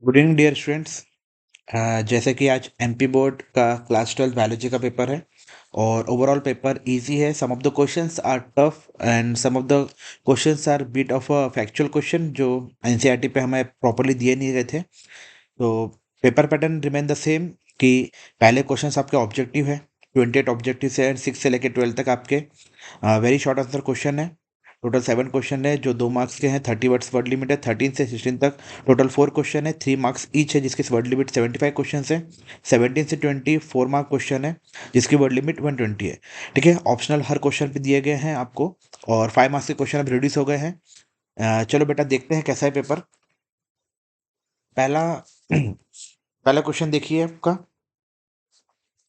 Good evening dear students. जैसे कि आज एमपी बोर्ड का क्लास 12 बायोलॉजी का पेपर है और ओवरऑल पेपर इजी है। Some of the questions are tough and some of the questions are bit of a factual question जो NCERT पे हमें प्रॉपरली दिए नहीं गए थे। तो paper pattern remain the same कि पहले क्वेश्चंस आपके ऑब्जेक्टिव है, 28 ऑब्जेक्टिव से एंड 6 से लेकर 12 तक आपके वेरी शॉर्ट आंसर क्वेश्चन है। टोटल 7 क्वेश्चन है जो 2 मार्क्स के हैं, 30 वर्ड्स वर्ड लिमिट है। 13 से 16 तक टोटल 4 क्वेश्चन है, 3 मार्क्स ईच है, जिसकी वर्ड लिमिट 75 क्वेश्चन है। 17 से 20 4 मार्क क्वेश्चन है जिसकी वर्ड लिमिट 120 है। ठीक है, ऑप्शनल हर क्वेश्चन पे दिए गए हैं आपको और 5 मार्क्स के क्वेश्चन अब रिड्यूस हो गए हैं। चलो बेटा देखते हैं कैसा है पेपर। पहला पहला क्वेश्चन देखिए आपका।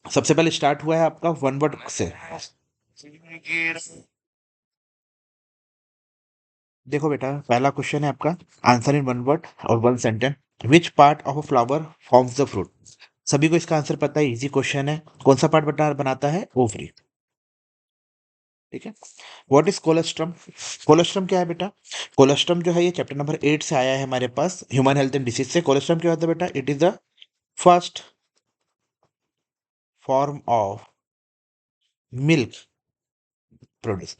सबसे पहले स्टार्ट हुआ है आपका वन वर्ड से। देखो बेटा, पहला क्वेश्चन है आपका, आंसर इन वन वर्ड और one sentence. Which part of a flower forms the fruit. सभी को इसका आंसर पता है, इजी क्वेश्चन है। कौन सा पार्ट बनाता है? ओवरी। ठीक है। What is colostrum? कोलेस्ट्रम क्या है बेटा? कोलेस्ट्रम जो है ये चैप्टर नंबर 8 से आया है हमारे पास, ह्यूमन हेल्थ एंड डिसीज से। कोलेस्ट्रम क्या होता है बेटा? It is the first form of milk produce.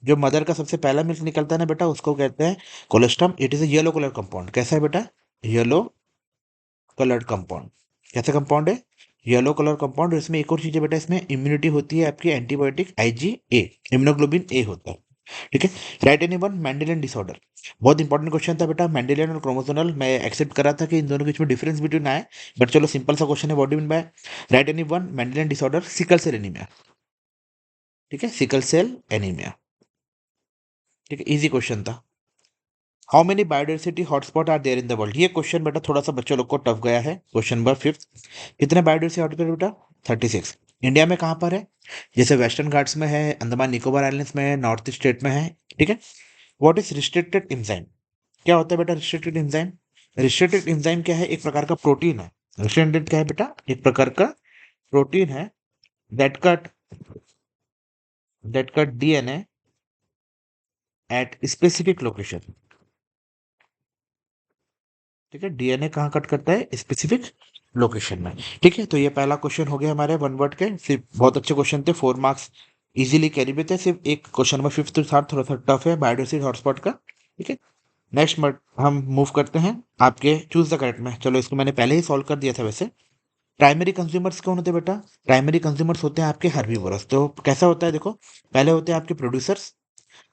जो मदर का सबसे पहला मिल्क निकलता है ना बेटा, उसको कहते हैं colostrum. It is a yellow colour compound. कैसा है बेटा? Yellow coloured compound. कैसा कंपाउंड है? Yellow colour compound. और इसमें एक और चीज है बेटा, इसमें इम्यूनिटी होती है आपकी, एंटीबायोटिक IgA, इम्यूनोग्लोबिन ए होता है। ठीक है। Right any one Mendelian disorder. बहुत इंपॉर्टेंट क्वेश्चन था बेटा, मेंडेलियन और क्रोमोसोमल। मैं एक्सेप्ट करा था कि इन दोनों के बीच में डिफरेंस बिटवीन आए, बट चलो सिंपल सा क्वेश्चन है। What do mean by right any one Mendelian disorder? Sickle cell anaemia. ठीक है, सिकल सेल एनीमिया। ठीक है, इजी क्वेश्चन था। How many biodiversity hotspot are there in the world? ये क्वेश्चन बेटा थोड़ा सा बच्चों लोग को टफ गया है। Question number 5। कितने बायोडाइवर्सिटी हॉटस्पॉट बेटा? 36। इंडिया में कहाँ पर है? जैसे वेस्टर्न घाट्स में है, अंडमान निकोबार आइलैंड्स में है, नॉर्थ स्टेट में है। ठीक है। What is restricted enzyme? क्या होता है बेटा रिस्ट्रिक्टेड एंजाइम? रिस्ट्रिक्टेड एंजाइम क्या है? एक प्रकार का प्रोटीन है। रिस्ट्रिक्टेड क्या है बेटा? एक प्रकार का प्रोटीन है that cut DNA at specific location. ठीक है, डीएनए कहाँ कट करता है? स्पेसिफिक लोकेशन में। ठीक है, तो ये पहला क्वेश्चन हो गया हमारे वन वर्ड के। सिर्फ बहुत अच्छे क्वेश्चन थे, 4 मार्क्स इजीली कैरी भी थे। सिर्फ एक क्वेश्चन नंबर 5 था थोड़ा सा टफ है, बायोडाइवर्सिटी हॉटस्पॉट का। ठीक है। नेक्स्ट हम मूव करते हैं आपके चूज द करेक्ट में। चलो इसको मैंने पहले ही सॉल्व कर दिया था वैसे। प्राइमरी कंज्यूमर्स कौन होते हैं बेटा? प्राइमरी कंज्यूमर्स होते हैं आपके हर्बीवोरस। तो कैसा होता है देखो, पहले होते हैं आपके प्रोड्यूसर्स।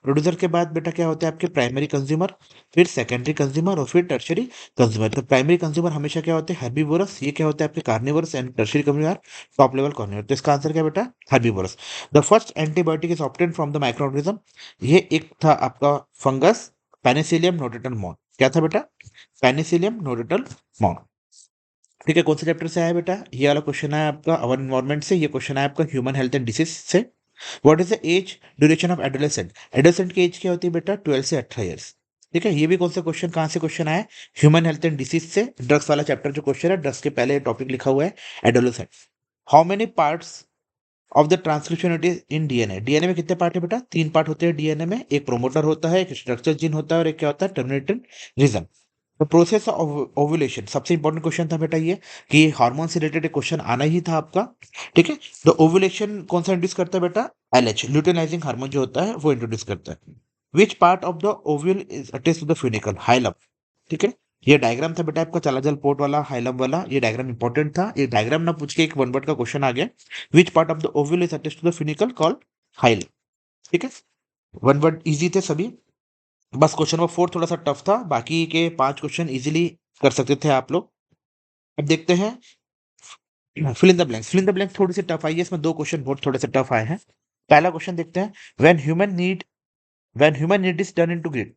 प्रोड्यूसर के बाद बेटा क्या होते हैं आपके? प्राइमरी कंज्यूमर, फिर सेकेंडरी कंज्यूमर और फिर टर्शरी कंज्यूमर। तो प्राइमरी कंज्यूमर हमेशा क्या होते हैं? हर्बीवोरस। ये क्या होते हैं आपके? Carnivorous. And tertiary consumer top level carnivore. तो इसका आंसर क्या बेटा? Herbivorous. The first antibiotic is obtain from the micro organism. ये एक था आपका फंगस, पेनिसिलियम नोटेटल मॉन। क्या था बेटा? पेनिसिलियम नोटेटल मॉन। ठीक है, कौन सा चैप्टर से आया बेटा? ये वाला क्वेश्चन है आपका अवर एनवायरमेंट से। ये क्वेश्चन है आपका ह्यूमन हेल्थ एंड डिसीज से। What is the age duration of adolescent? Adolescent की एज क्या होती है बेटा? 12 से 18 ईयर्स। ठीक है, ये भी कौन सा क्वेश्चन, कहाँ से क्वेश्चन आया? ह्यूमन हेल्थ एंड डिसीज से। ड्रग्स वाला चैप्टर जो क्वेश्चन है, ड्रग्स के पहले टॉपिक लिखा हुआ है adolescent. How many parts of the transcription in DNA? DNA में कितने पार्ट है बेटा? 3 पार्ट होते हैं डीएनए में। एक प्रोमोटर होता है, एक स्ट्रक्चर जीन होता है और एक क्या होता है? Terminating region. तो प्रोसेस ऑफ ओव्यूलेशन सबसे इंपॉर्टेंट क्वेश्चन था बेटा ये, कि हार्मोन से रिलेटेड क्वेश्चन आना ही था आपका। ठीक है। तो ओव्यूलेशन कौन सा इंट्रोड्यूस करता है बेटा? LH, ल्यूटेनाइजिंग हार्मोन जो होता है वो इंट्रोड्यूस करता है। Which part of the ovule is attached to the funicle? Hilum. ठीक है। ये डायग्राम था बेटा आपका चलाजल पोर्ट वाला, हाइलम वाला। ये डायग्राम इंपॉर्टेंट था, ये डायग्राम ना पूछ के एक वन वर्ड का क्वेश्चन आ गया। Which part of the ovule is attached to the funicle called hilum. ठीक है, वन वर्ड इजी थे सभी। बस क्वेश्चन नंबर 4 थोड़ा सा टफ था, बाकी के 5 क्वेश्चन इजीली कर सकते थे आप लोग। अब देखते हैं fill in the blanks. Fill in the blank थोड़ी सी टफ आई है, इसमें 2 क्वेश्चन बहुत थोड़े से टफ आए हैं। पहला क्वेश्चन देखते हैं। When human need when human need is turn into greed.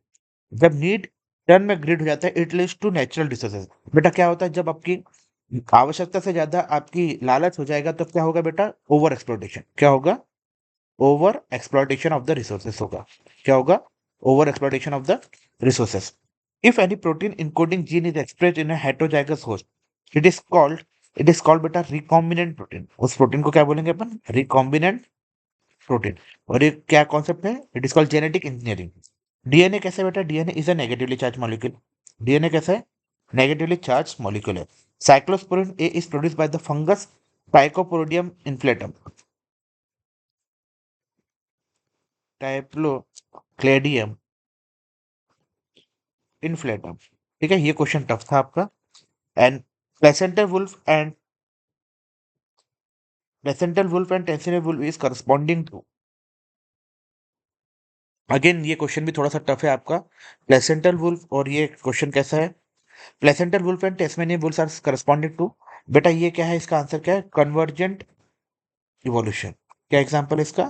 जब नीड टर्न में ग्रिड हो जाता है, it leads to natural resources. बेटा क्या होता है? जब आपकी आवश्यकता से ज्यादा आपकी लालच हो जाएगा तो क्या होगा बेटा? Over exploitation. क्या होगा? Over exploitation of the resources होगा। क्या होगा? Over exploitation of the resources. If any protein encoding gene is expressed in a heterozygous host, it is called बेटा रिकॉम्बिनेंट प्रोटीन। उस प्रोटीन को क्या बोलेंगे अपन? Recombinant protein. और ये क्या कॉन्सेप्ट है? It is called genetic engineering. DNA कैसा है बेटा? DNA is a negatively charged molecule. DNA कैसा है? नेगेटिवली चार्ज मॉलिक्यूल है। Cyclosporin A is produce by the fungus trichopodium inflatum, tolypocladium inflatum. ठीक है, ये क्वेश्चन टफ था आपका। And placental wolf and Tasmanian wolf is corresponding to, again ये question भी थोड़ा सा टफ है आपका। प्लेसेंटल वुल्फ और ये क्वेश्चन कैसा है, placental wolf and Tasmanian wolf are corresponding to, बेटा ये क्या है, इसका आंसर क्या है, कन्वर्जेंट इवोल्यूशन। क्या एग्जांपल है इसका,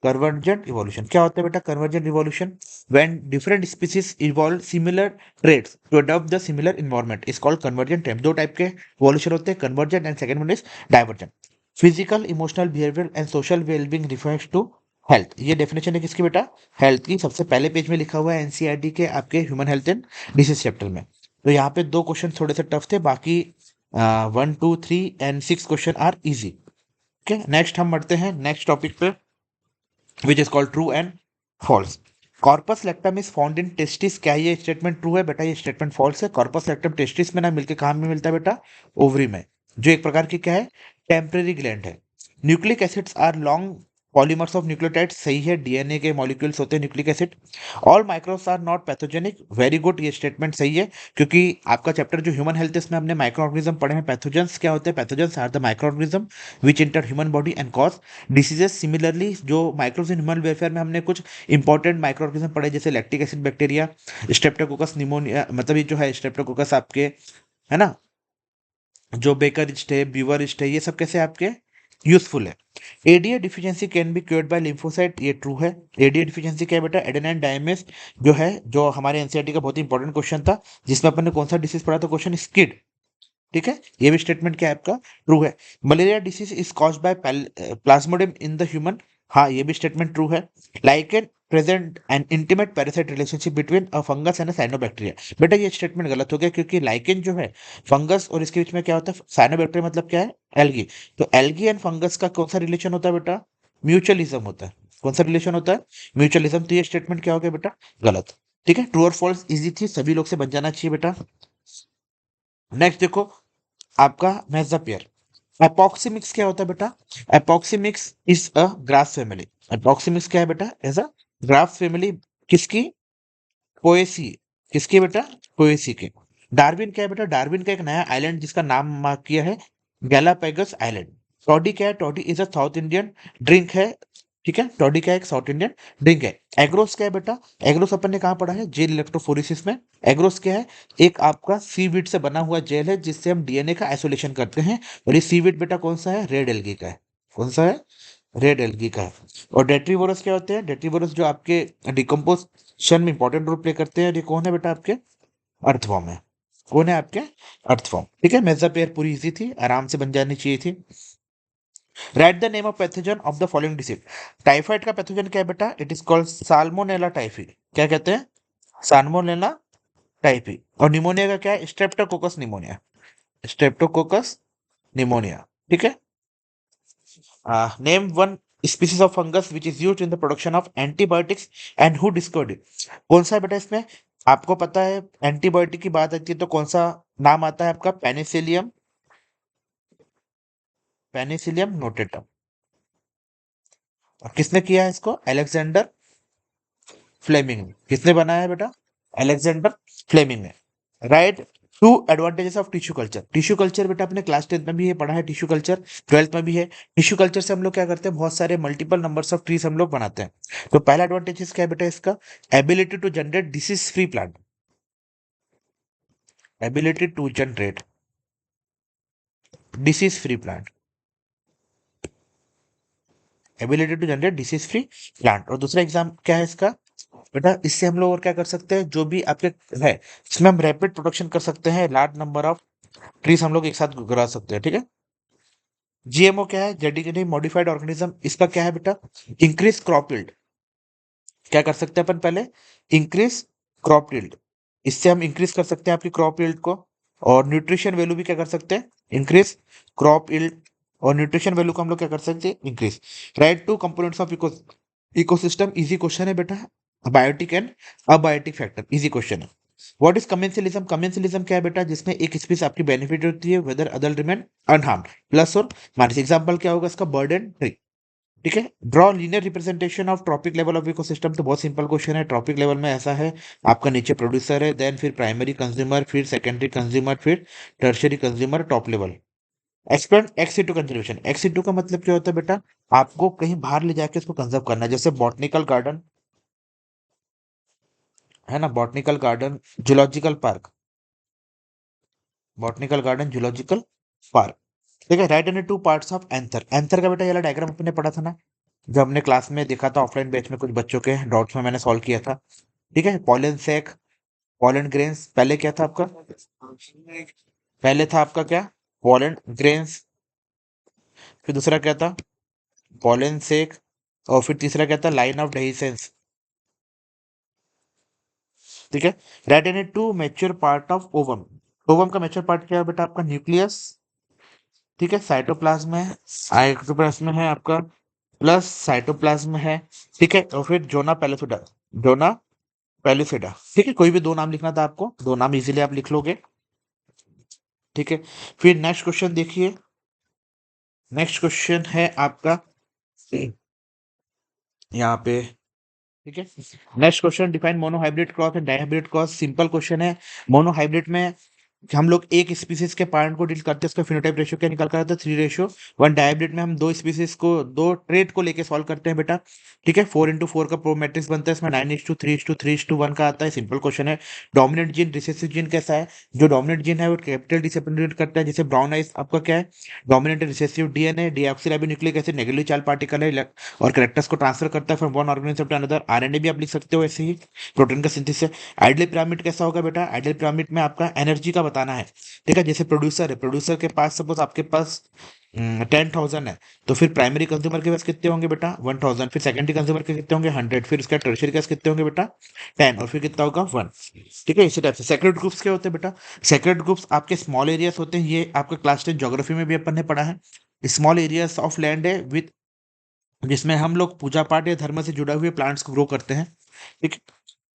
कन्वर्जेंट इवोल्यूशन। क्या होता है बेटा convergent evolution, when different species evolve similar traits to adopt the similar environment is called convergent type. दो टाइप के इवोल्यूशन होते हैं, convergent and second one is divergent. Physical emotional behaviour and social wellbeing refers to health. ये definition है किसकी बेटा, health की। सबसे पहले पेज में लिखा हुआ है एनसीईआरटी के आपके human health and disease chapter में। तो यहाँ पे दो क्वेश्चन थोड़े से टफ थे, बाकी 1 2 3 and 6 question are easy. Okay, next हम बढ़ते हैं नेक्स्ट टॉपिक पे, which is called true and false. Corpus luteum is found in testis. क्या ये स्टेटमेंट ट्रू है बेटा, ये स्टेटमेंट फॉल्स है। कॉर्पस लेक्टम टेस्टिस में ना मिलकर कहाँ में मिलता है बेटा, ओवरी में, जो एक प्रकार की क्या है, टेम्परेरी ग्लैंड है। Nucleic acids are long polymers of nucleotide, सही है, डीएनए के मॉलिक्यूल्स होते हैं nucleic acid. All microbes are not pathogenic, very good, ये स्टेटमेंट सही है, क्योंकि आपका चैप्टर जो ह्यूमन हेल्थ है इसमें हमने माइक्रो ऑर्गेनिज्म पढ़े हैं। पैथोजेंस क्या होते हैं, pathogens are the micro organism which enter human body and cause diseases. Similarly जो माइक्रोब्स इन ह्यूमन वेलफेयर में हमने कुछ इंपॉर्टेंट माइक्रो ऑर्गेनिज्म पढ़े, जैसे lactic acid bacteria, streptococcus pneumonia, मतलब ये जो है स्ट्रेप्टोकोकस आपके, है ना, जो बेकर इस्ट है, ब्यूवर इस्ट है, ये सब कैसे आपके यूजफुल है। ADA deficiency can be cured by lymphocyte, ये ट्रू है। एडीए डिफिशियंसी क्या है बेटा, एडेनाइन डायमेज जो है, जो हमारे एनसीईआरटी का बहुत ही इंपॉर्टेंट क्वेश्चन था, जिसमें अपन ने कौन सा डिसीज पढ़ा था, क्वेश्चन स्किड। ठीक है, ये भी स्टेटमेंट क्या है आपका, ट्रू है। Malaria disease is caused by Plasmodium in the human, हाँ ये भी स्टेटमेंट ट्रू है। Lichen present N intimate parasite relationship between a fungus and cyanobacteria, बेटा ये स्टेटमेंट गलत हो गया, क्योंकि लाइकेन जो है फंगस और इसके बीच में क्या होता है, साइनोबैक्टीरिया मतलब क्या है, एल्गी। तो एल्गी एंड फंगस का कौन सा रिलेशन होता है बेटा, म्यूचुअलिज्म होता है। कौन सा रिलेशन होता है, म्यूचुअलिज्म। तो ये स्टेटमेंट क्या हो गया बेटा, गलत। ठीक है, ट्रू और फॉल्स इजी थी, सभी लोग से बन जाना चाहिए बेटा। नेक्स्ट देखो आपका मेसोस्पियर। एपॉक्सीमिक्स क्या होता है बेटा, एपॉक्सीमिक्स इज अ ग्रास फैमिली। एपॉक्सीमिक्स क्या है बेटा, एज अ ग्रास फैमिली, किसकी, पोएसी, किसकी बेटा, पोएसी के। डार्विन क्या है बेटा, डार्विन का एक नया आइलैंड जिसका नाम मार्क किया है गैलापेगस आइलैंड। टॉडी क्या है, toddy is a south Indian drink है। ठीक है, टॉडी क्या है, एक साउथ इंडियन ड्रिंक है। एग्रोस क्या है बेटा, एग्रोस अपन ने कहाँ पढ़ा है, जेल इलेक्ट्रोफोरेसिस में। एग्रोस क्या है, एक आपका सीवीड से बना हुआ जेल है, जिससे हम डीएनए का आइसोलेशन करते हैं। और ये सीवीड बेटा कौन सा है, रेड एल्गी का है। कौन सा है, रेड एल्गी का है। और डेट्रीवोरस क्या होते हैं, डेट्रीवोरस जो आपके डिकम्पोजिशन में इंपॉर्टेंट रोल प्ले करते हैं। ये कौन है बेटा, आपके अर्थवॉर्म है। कौन है आपके, अर्थवॉर्म। ठीक है, मेसोस्पियर पूरी इजी थी, आराम से बन जानी चाहिए थी। Right the name of pathogen of the following disease. Typhoid का पैथोजन क्या है बेटा, it is called salmonella typhi. क्या कहते हैं, साल्मोनेला टाइफी। और निमोनिया का क्या है, स्ट्रेप्टोकोकस निमोनिया, स्ट्रेप्टोकोकस निमोनिया। ठीक है, name one species of fungus which is used in the production of antibiotics and who discovered it. कौन सा है बेटा इसमें, आपको पता है एंटीबायोटिक की बात आती है तो कौन सा नाम आता है आपका, पेनिसिलियम, पेनिसिलियम नोटेटम। और किसने किया है इसको, अलेक्जेंडर फ्लेमिंग ने। किसने बनाया है बेटा, अलेक्जेंडर फ्लेमिंग ने। Write two advantages of tissue culture. Tissue culture बेटा अपने क्लास 10th में भी ये पढ़ा है, टिश्यू कल्चर 12th में भी है। टिश्यू कल्चर से हम लोग क्या करते हैं, बहुत सारे मल्टीपल नंबर्स ऑफ ट्रीज हम लोग बनाते हैं। तो पहला एडवांटेजेस क्या है बेटा इसका, ability to generate disease free plant, ability to generate disease free plant, ability to generate disease free plant. और दूसरा एग्जाम क्या है इसका बेटा, इससे हम लोग और क्या कर सकते हैं, जो भी आपके है इसमें हम रैपिड प्रोडक्शन कर सकते हैं, लार्ज नंबर ऑफ ट्रीज हम लोग एक साथ उगा सकते हैं। ठीक है, जीएमओ क्या है, जेनेटिकली मॉडिफाइड ऑर्गेनिज्म। इसका क्या है बेटा, इंक्रीज क्रॉप यील्ड। क्या कर सकते हैं अपन पहले, इंक्रीज क्रॉप यील्ड, इससे हम इंक्रीज कर सकते हैं आपकी क्रॉप यील्ड को। और न्यूट्रिशन वैल्यू भी क्या कर सकते हैं, इंक्रीज क्रॉप यील्ड। और न्यूट्रिशन वैल्यू को हम लोग क्या कर सकते हैं, increase. Write two components of ecosystem, easy question है बेटा, biotic and abiotic factor, easy question है। What is commensalism? कमेंसलिज्म क्या है बेटा? जिसमें एक स्पीसीज आपकी बेनिफिट होती है whether other remain unharmed, plus और माइनस। एग्जांपल क्या होगा इसका? Bird and tree. ठीक है। Draw linear representation of trophic level of ecosystem. तो बहुत सिंपल क्वेश्चन है। ट्रॉपिक लेवल में ऐसा है, आपका नीचे प्रोड्यूसर है, देन फिर प्राइमरी कंज्यूमर, फिर सेकेंडरी कंज्यूमर, फिर tertiary consumer, top level. Expand ex situ conservation. Ex situ का मतलब क्या होता है बेटा? आपको कहीं बाहर ले जाके इसको कंजर्व करना है। जैसे बॉटनिकल गार्डन है ना, botanical garden, zoological park, botanical garden, zoological park. ठीक है। Right any two parts of anther. Anther का बेटा ये वाला डायग्राम अपने पढ़ा था ना, जो हमने क्लास में देखा था ऑफलाइन बैच में, कुछ बच्चों के डाउट्स में मैंने सॉल्व किया था। ठीक है। पॉलन सेक, पॉलन ग्रेन्स। पहले क्या था आपका? पहले था आपका क्या? Pollen grains. फिर दूसरा क्या था? पॉलन सेक। और फिर तीसरा क्या था? Line of dehiscence. ठीक है। Right any two mature part of ovum. Ovum का मैच्योर पार्ट क्या है बेटा? आपका न्यूक्लियस। ठीक है। साइटोप्लाज्म है, साइटोप्लाज्म है आपका, प्लस साइटोप्लाज्म है। ठीक है। और फिर जोना पैलिसिडा, जोना पैलिसिडा। ठीक है। कोई भी दो नाम लिखना था आपको, दो नाम इजीली आप लिख लोगे। ठीक है। फिर नेक्स्ट क्वेश्चन देखिए। नेक्स्ट क्वेश्चन है आपका यहाँ पे। ठीक है। Next question, define monohybrid cross and dihybrid cross. Simple question है। मोनोहाइब्रिड में हम लोग एक स्पीसीज के पार्ट को डील करते हैं, उसका फिनोटाइप रेशियो क्या निकल कर आता है? 3:1। डायहाइब्रिड में हम दो स्पीसीज को, दो ट्रेट को लेके सॉल्व करते हैं बेटा। ठीक है। 4:4 का प्रो मैट्रिक्स बनता है, इसमें 9:3:3:1 का आता है। सिंपल क्वेश्चन है। डोमिनेंट जीन, रिसेसिव जीन कैसा है? जो डोमिनेंट जीन है वो कैपिटल डी से रिप्रेजेंट करता है, जैसे ब्राउन आइज आपका क्या है? Dominant recessive DNA, deoxyribonucleic acid negative charge particle है, और कैरेक्टर्स को ट्रांसफर करता है from one organism to another. RNA भी आप लिख सकते हो ऐसे ही, प्रोटीन का सिंथेसिस। आइडियल पिरामिड कैसा होगा बेटा? आइडियल पिरामिड में आपका एनर्जी का बताना है। ठीक है। जैसे प्रोड्यूसर है, प्रोड्यूसर के पास सपोज आपके पास 10,000 है, तो फिर प्राइमरी कंज्यूमर के पास कितने होंगे बेटा? 1,000। फिर सेकेंडरी कंज्यूमर के कितने होंगे? 100। फिर उसका टर्शियरी के पास कितने होंगे बेटा? 10। और फिर कितना होगा? 1। ठीक है। इसी टाइप से सेक्रेट ग्रुप्स क्या होते हैं बेटा? सेक्रेट ग्रुप्स आपके स्मॉल एरियाज होते हैं। ये आपका क्लास 10 ज्योग्राफी में भी अपन ने पढ़ा है। स्मॉल एरियाज ऑफ लैंड है विद, जिसमें हम लोग पूजा पाठ या धर्म से जुड़े हुए प्लांट्स को ग्रो करते हैं। ठीक है।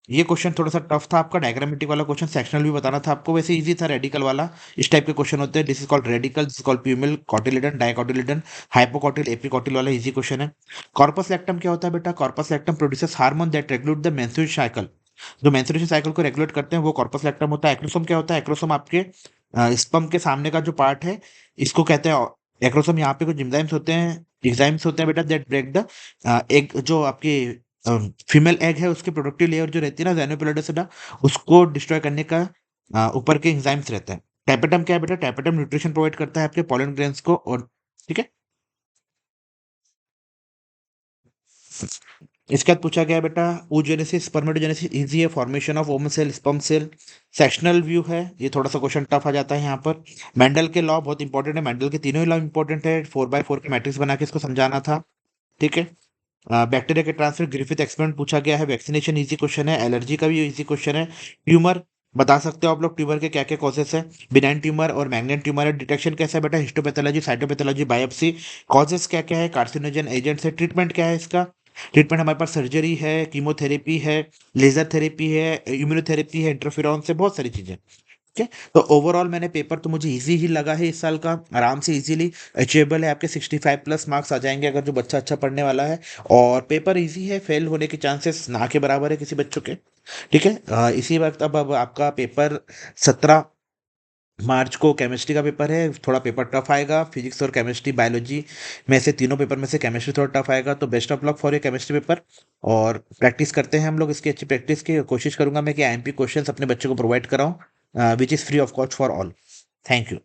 ये क्वेश्चन थोड़ा सा टफ था आपका, डायग्रामेटिक वाला क्वेश्चन। सेक्शनल भी बताना था आपको, वैसे इजी था। रेडिकल वाला इस टाइप के क्वेश्चन होते हैं। This is called radicle, this is called plumule, cotyledon, dicotyledon, hypocotyl, epicotyl वाला इजी क्वेश्चन है। कॉर्पस लैक्टम क्या होता है बेटा? Corpus luteum produces hormone that regulate the menstruation cycle. जो मेंस्ट्रुएशन साइकिल को रेगुलेट करते हैं वो कॉर्पस लैक्टम होता है। एक्रोसोम क्या होता है? एक्रोसोम आपके स्पर्म के सामने का जो पार्ट है, इसको कहते हैं एक्रोसोम। यहाँ पे कुछ एंजाइम्स होते हैं, एंजाइम्स होते हैं बेटा, दैट ब्रेक द एग। जो आपकी फीमेल एग है उसकी प्रोडक्टिव लेयर जो रहती है ना, ज़ैनोपेलोडोसिडा, उसको डिस्ट्रॉय करने का ऊपर के एंजाइम्स रहते हैं। टैपेटम क्या है बेटा? टैपेटम न्यूट्रिशन प्रोवाइड करता है आपके पॉलन ग्रेन्स को। और ठीक है। इसके बाद पूछा गया है बेटा, oogenesis, spermatogenesis इजी है, formation of ovum cell, sperm cell. Sectional view है, ये थोड़ा सा क्वेश्चन टफ आ जाता है यहाँ पर। मेंडल के लॉ बहुत इंपॉर्टेंट है, मेंडल के तीनों ही लॉ इंपॉर्टेंट है। 4x4 के मैट्रिक्स बना के इसको समझाना था। ठीक है। बैक्टीरिया के ट्रांसफर, ग्रिफिथ एक्सपेरिमेंट पूछा गया है। वैक्सीनेशन इजी क्वेश्चन है। एलर्जी का भी इजी क्वेश्चन है। ट्यूमर बता सकते हो आप लोग, ट्यूमर के क्या क्या कॉजेस है? बिनाइन ट्यूमर और मैग्नेट ट्यूमर है। डिटेक्शन कैसा है बेटा? Histopathology, cytopathology, biopsy. कॉजेस क्या क्या है? कार्सिनोजन एजेंट्स है। ट्रीटमेंट क्या है इसका? ट्रीटमेंट हमारे पास सर्जरी है, कीमोथेरेपी है, लेजर थेरेपी है, इम्यूनोथेरेपी है, इंटरफेरॉन से, बहुत सारी चीजें। ठीक है। तो ओवरऑल मैंने पेपर तो मुझे इजी ही लगा है इस साल का, आराम से इजीली अचीवेबल है। आपके 65+ मार्क्स आ जाएंगे अगर जो बच्चा अच्छा पढ़ने वाला है। और पेपर इजी है, फेल होने के चांसेस ना के बराबर है किसी बच्चों के। ठीक है। इसी वक्त अब आपका पेपर 17 मार्च को केमिस्ट्री का पेपर है। थोड़ा पेपर टफ आएगा, फिजिक्स और केमिस्ट्री, बायोलॉजी में से, तीनों पेपर में से केमिस्ट्री थोड़ा टफ आएगा। तो बेस्ट ऑफ लक फॉर ये केमिस्ट्री पेपर। और प्रैक्टिस करते हैं हम लोग इसकी, अच्छी प्रैक्टिस की कोशिश करूंगा मैं कि आईएमपी क्वेश्चंस अपने बच्चों को प्रोवाइड कराऊं, which is free of cost for all. Thank you.